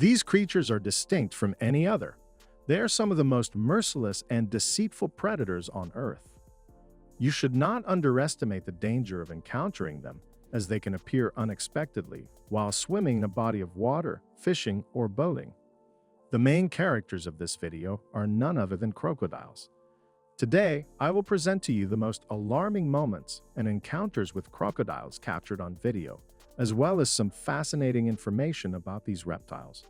These creatures are distinct from any other. They are some of the most merciless and deceitful predators on Earth. You should not underestimate the danger of encountering them, as they can appear unexpectedly while swimming in a body of water, fishing, or boating. The main characters of this video are none other than crocodiles. Today, I will present to you the most alarming moments and encounters with crocodiles captured on video, as well as some fascinating information about these reptiles.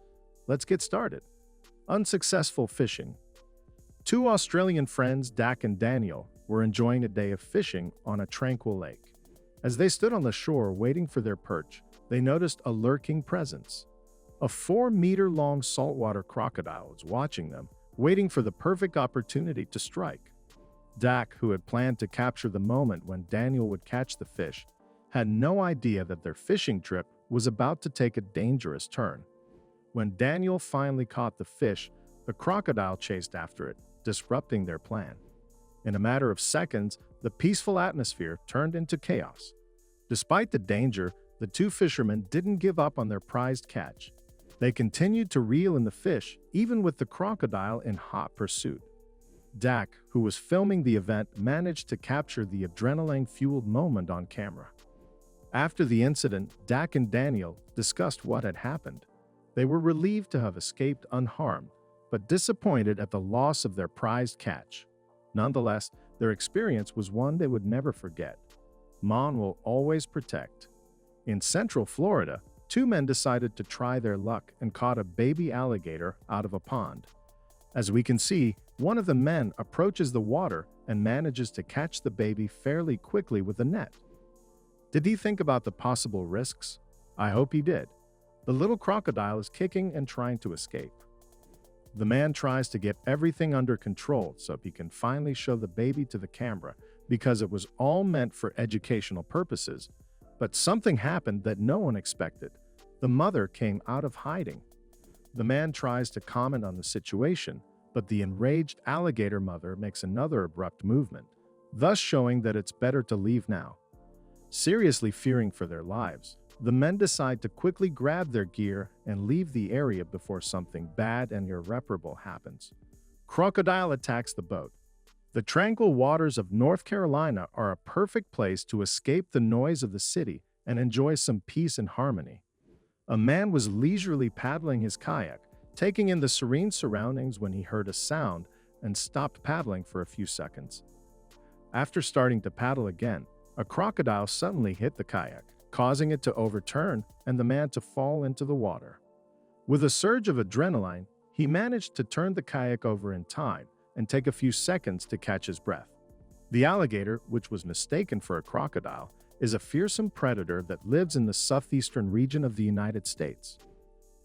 Let's get started. Unsuccessful fishing. Two Australian friends, Dak and Daniel, were enjoying a day of fishing on a tranquil lake. As they stood on the shore waiting for their perch, they noticed a lurking presence. A 4-meter-long saltwater crocodile was watching them, waiting for the perfect opportunity to strike. Dak, who had planned to capture the moment when Daniel would catch the fish, had no idea that their fishing trip was about to take a dangerous turn. When Daniel finally caught the fish, the crocodile chased after it, disrupting their plan. In a matter of seconds, the peaceful atmosphere turned into chaos. Despite the danger, the two fishermen didn't give up on their prized catch. They continued to reel in the fish, even with the crocodile in hot pursuit. Dak, who was filming the event, managed to capture the adrenaline-fueled moment on camera. After the incident, Dak and Daniel discussed what had happened. They were relieved to have escaped unharmed, but disappointed at the loss of their prized catch. Nonetheless, their experience was one they would never forget. Mon will always protect. In Central Florida, two men decided to try their luck and caught a baby alligator out of a pond. As we can see, one of the men approaches the water and manages to catch the baby fairly quickly with a net. Did he think about the possible risks? I hope he did. The little crocodile is kicking and trying to escape. The man tries to get everything under control so he can finally show the baby to the camera because it was all meant for educational purposes. But something happened that no one expected. The mother came out of hiding. The man tries to comment on the situation, but the enraged alligator mother makes another abrupt movement, thus showing that it's better to leave now. Seriously fearing for their lives, the men decide to quickly grab their gear and leave the area before something bad and irreparable happens. Crocodile attacks the boat. The tranquil waters of North Carolina are a perfect place to escape the noise of the city and enjoy some peace and harmony. A man was leisurely paddling his kayak, taking in the serene surroundings when he heard a sound and stopped paddling for a few seconds. After starting to paddle again, a crocodile suddenly hit the kayak, causing it to overturn and the man to fall into the water. With a surge of adrenaline, he managed to turn the kayak over in time and take a few seconds to catch his breath. The alligator, which was mistaken for a crocodile, is a fearsome predator that lives in the southeastern region of the United States.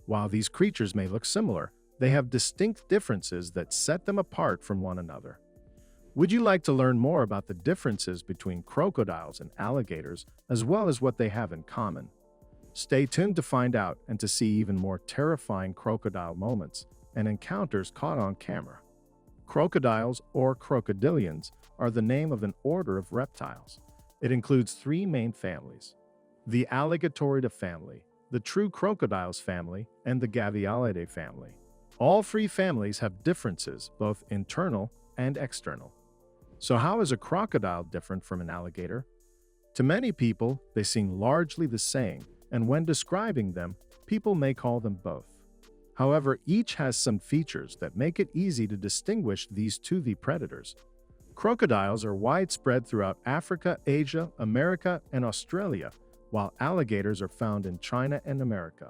While these creatures may look similar, they have distinct differences that set them apart from one another. Would you like to learn more about the differences between crocodiles and alligators, as well as what they have in common? Stay tuned to find out and to see even more terrifying crocodile moments and encounters caught on camera. Crocodiles, or crocodilians, are the name of an order of reptiles. It includes three main families: the Alligatoridae family, the true crocodiles family, and the Gavialidae family. All three families have differences, both internal and external. So how is a crocodile different from an alligator? To many people, they seem largely the same, and when describing them, people may call them both. However, each has some features that make it easy to distinguish these two predators. Crocodiles are widespread throughout Africa, Asia, America, and Australia, while alligators are found in China and America.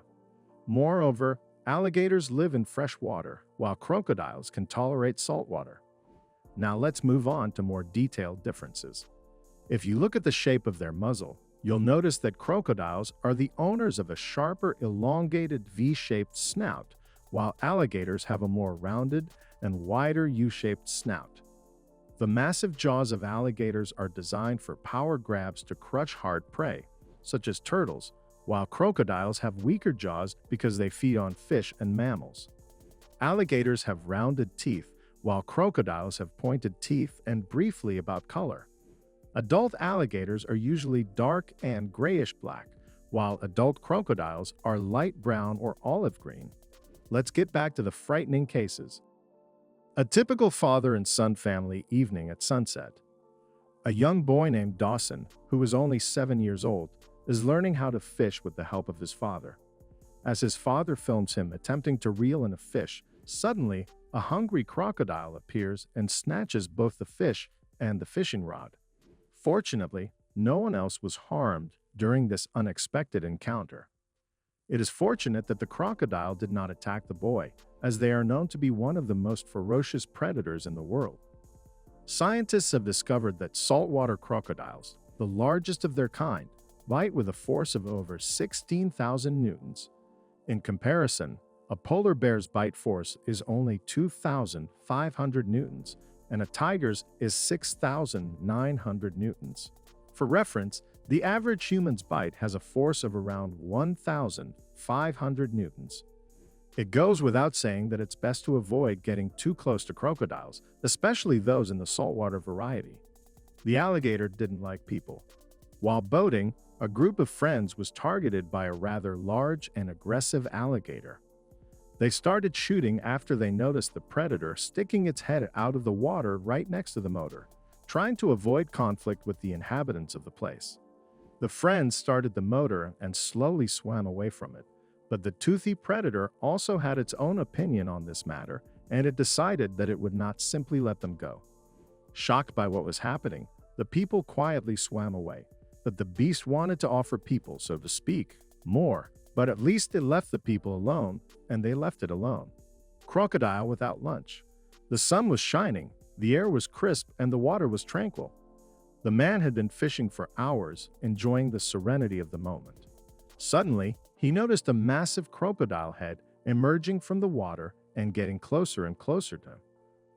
Moreover, alligators live in fresh water, while crocodiles can tolerate salt water. Now let's move on to more detailed differences. If you look at the shape of their muzzle, you'll notice that crocodiles are the owners of a sharper, elongated V-shaped snout, while alligators have a more rounded and wider U-shaped snout. The massive jaws of alligators are designed for power grabs to crush hard prey, such as turtles, while crocodiles have weaker jaws because they feed on fish and mammals. Alligators have rounded teeth, while crocodiles have pointed teeth. And briefly about color. Adult alligators are usually dark and grayish-black, while adult crocodiles are light brown or olive green. let's get back to the frightening cases. A typical father and son family evening at sunset. A young boy named Dawson, who is only 7 years old, is learning how to fish with the help of his father. As his father films him attempting to reel in a fish, suddenly a hungry crocodile appears and snatches both the fish and the fishing rod. Fortunately, no one else was harmed during this unexpected encounter. It is fortunate that the crocodile did not attack the boy, as they are known to be one of the most ferocious predators in the world. Scientists have discovered that saltwater crocodiles, the largest of their kind, bite with a force of over 16,000 newtons. In comparison, a polar bear's bite force is only 2,500 newtons, and a tiger's is 6,900 newtons. For reference, the average human's bite has a force of around 1,500 newtons. It goes without saying that it's best to avoid getting too close to crocodiles, especially those in the saltwater variety. The alligator didn't like people. While boating, a group of friends was targeted by a rather large and aggressive alligator. They started shooting after they noticed the predator sticking its head out of the water right next to the motor, trying to avoid conflict with the inhabitants of the place. The friends started the motor and slowly swam away from it, but the toothy predator also had its own opinion on this matter, and it decided that it would not simply let them go. Shocked by what was happening, the people quietly swam away, but the beast wanted to offer people, so to speak, more, but at least it left the people alone, and they left it alone. Crocodile without lunch. The sun was shining, the air was crisp, and the water was tranquil. The man had been fishing for hours, enjoying the serenity of the moment. Suddenly, he noticed a massive crocodile head emerging from the water and getting closer and closer to him.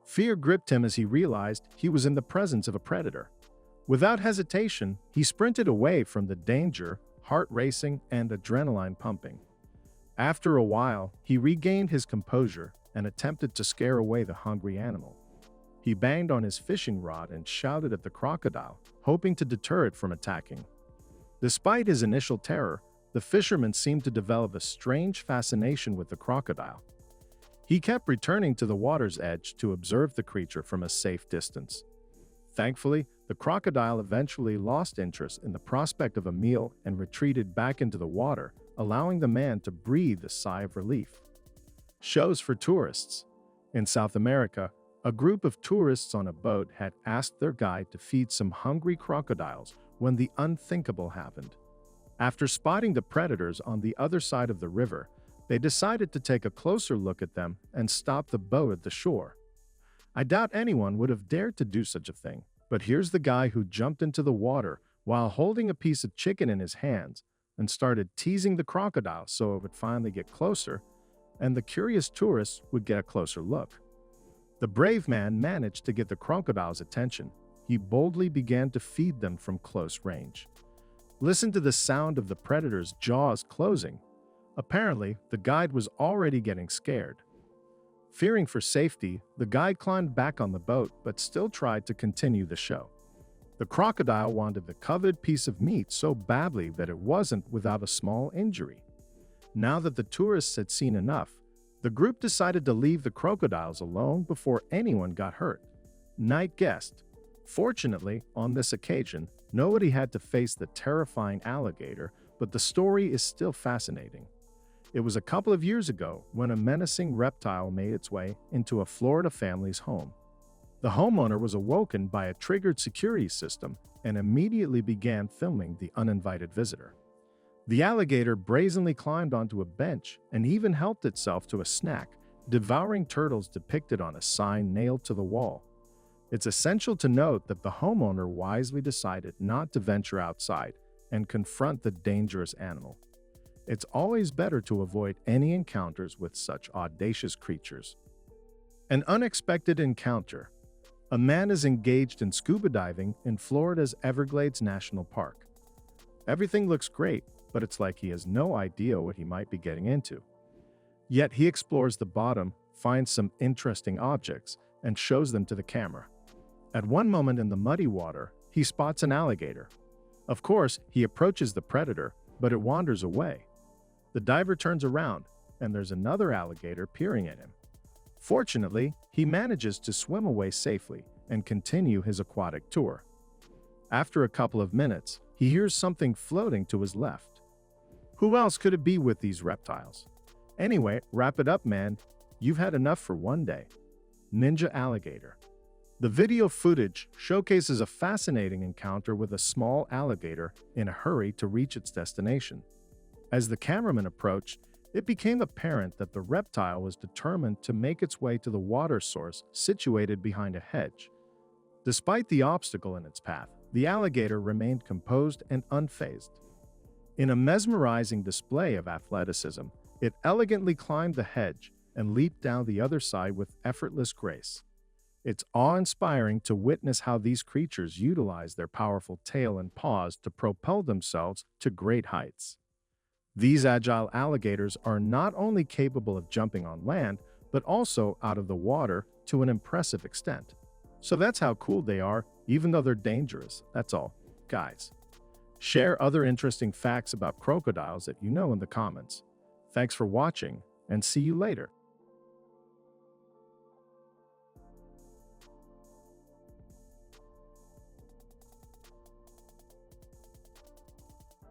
Fear gripped him as he realized he was in the presence of a predator. Without hesitation, he sprinted away from the danger, heart racing and adrenaline pumping. After a while, he regained his composure and attempted to scare away the hungry animal. He banged on his fishing rod and shouted at the crocodile, hoping to deter it from attacking. Despite his initial terror, the fisherman seemed to develop a strange fascination with the crocodile. He kept returning to the water's edge to observe the creature from a safe distance. Thankfully, the crocodile eventually lost interest in the prospect of a meal and retreated back into the water, allowing the man to breathe a sigh of relief. Shows for tourists. In South America, a group of tourists on a boat had asked their guide to feed some hungry crocodiles when the unthinkable happened. After spotting the predators on the other side of the river, they decided to take a closer look at them and stop the boat at the shore. I doubt anyone would have dared to do such a thing, but here's the guy who jumped into the water while holding a piece of chicken in his hands and started teasing the crocodile so it would finally get closer, and the curious tourists would get a closer look. The brave man managed to get the crocodile's attention. He boldly began to feed them from close range. Listen to the sound of the predator's jaws closing. Apparently, the guide was already getting scared. Fearing for safety, the guide climbed back on the boat but still tried to continue the show. The crocodile wanted the coveted piece of meat so badly that it wasn't without a small injury. Now that the tourists had seen enough, the group decided to leave the crocodiles alone before anyone got hurt. Night guest. Fortunately, on this occasion, nobody had to face the terrifying alligator, but the story is still fascinating. It was a couple of years ago when a menacing reptile made its way into a Florida family's home. The homeowner was awoken by a triggered security system and immediately began filming the uninvited visitor. The alligator brazenly climbed onto a bench and even helped itself to a snack, devouring turtles depicted on a sign nailed to the wall. It's essential to note that the homeowner wisely decided not to venture outside and confront the dangerous animal. It's always better to avoid any encounters with such audacious creatures. An unexpected encounter. A man is engaged in scuba diving in Florida's Everglades National Park. Everything looks great, but it's like he has no idea what he might be getting into. Yet he explores the bottom, finds some interesting objects, and shows them to the camera. At one moment in the muddy water, he spots an alligator. Of course, he approaches the predator, but it wanders away. The diver turns around, and there's another alligator peering at him. Fortunately, he manages to swim away safely and continue his aquatic tour. After a couple of minutes, he hears something floating to his left. Who else could it be with these reptiles? Anyway, wrap it up, man. You've had enough for one day. Ninja alligator. The video footage showcases a fascinating encounter with a small alligator in a hurry to reach its destination. As the cameraman approached, it became apparent that the reptile was determined to make its way to the water source situated behind a hedge. Despite the obstacle in its path, the alligator remained composed and unfazed. In a mesmerizing display of athleticism, it elegantly climbed the hedge and leaped down the other side with effortless grace. It's awe-inspiring to witness how these creatures utilize their powerful tail and paws to propel themselves to great heights. These agile alligators are not only capable of jumping on land, but also out of the water to an impressive extent. So that's how cool they are, even though they're dangerous. That's all, guys. Share other interesting facts about crocodiles that you know in the comments. Thanks for watching, and see you later.